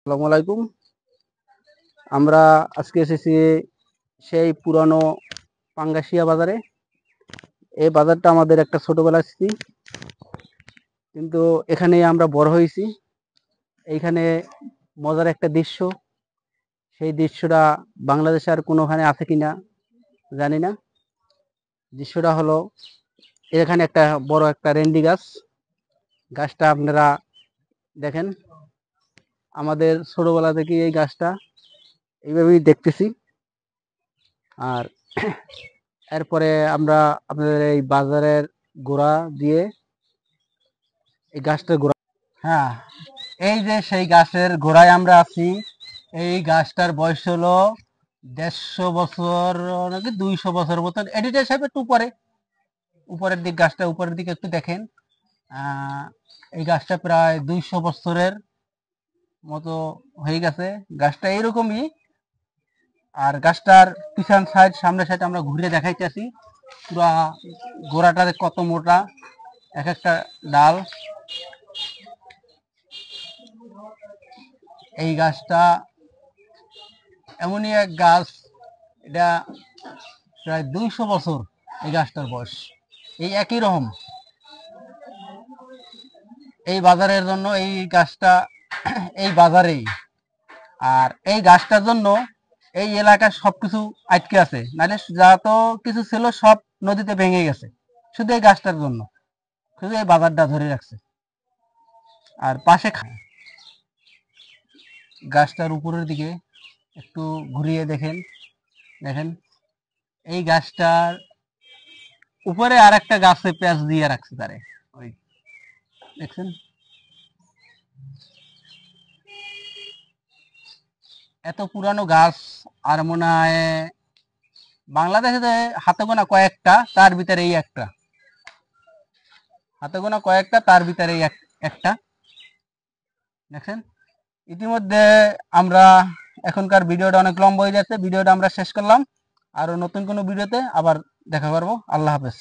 আসসালামু আলাইকুম। আমরা আজকে এসেছি সেই পুরানো পাঙ্গাসিয়া বাজারে। এই বাজারটা আমাদের একটা ছোটবেলার স্মৃতি, কিন্তু এখানেই আমরা বড় হয়েছি। এইখানে মজার একটা দৃশ্য, সেই দৃশ্যটা বাংলাদেশে আর কোনোখানে আছে কিনা জানি না। দৃশ্যটা হলো এখানে একটা বড় একটা রেন্ডি গাছ। গাছটা আপনারা দেখেন, আমাদের ছোটবেলা থেকে এই গাছটা এইভাবেই দেখতেছি। আর এরপরে আমরা আপনাদের এই বাজারের গোড়া দিয়ে এই গাছটার গোড়া, হ্যাঁ, এই যে সেই গাছের গোড়ায় আমরা আছি। এই গাছটার বয়স হলো 150 বছর নাকি 200 বছর মতন। এডিটার সাহেব একটু উপরের দিক, গাছটা উপরের দিকে একটু দেখেন। এই গাছটা প্রায় 200 বছরের মতো হয়ে গেছে। গাছটা এইরকমই। আর গাছটার পিছন সাইড সামনের সাইড আমরা ঘুরে দেখাইতেছি। পুরা গোড়াটা কত মোটা, এক একটা ডাল। এই গাছটা এমনই এক গাছ, এটা প্রায় 200 বছর এই গাছটার বয়স। এই একই রকম এই বাজারের জন্য এই গাছটা এই বাজারেই। আর এই গাছটার জন্য এই এলাকার সবকিছু আটকে আছে, নাহলে যত কিছু ছিল সব নদীতে ভেঙে গেছে। শুধু এই গাছটার জন্য, শুধু এই বাজারটা ধরে রাখছে। আর পাশে গাছটার উপরের দিকে একটু ঘুরিয়ে দেখেন, দেখেন এই গাছটার উপরে আর একটা গাছে পেঁয়াজ দিয়ে রাখছে তারে, ওই দেখছেন। এত পুরানো গাছ আর মনে হয় বাংলাদেশে হাতে গোনা কয়েকটা, তার ভিতরে এই একটা। হাতে গোনা কয়েকটা, তার ভিতরে এই একটা দেখছেন। ইতিমধ্যে আমরা এখনকার ভিডিওটা অনেক লম্বা হয়ে যাচ্ছে, ভিডিওটা আমরা শেষ করলাম। আরো নতুন কোনো ভিডিওতে আবার দেখা করবো। আল্লাহ হাফেজ।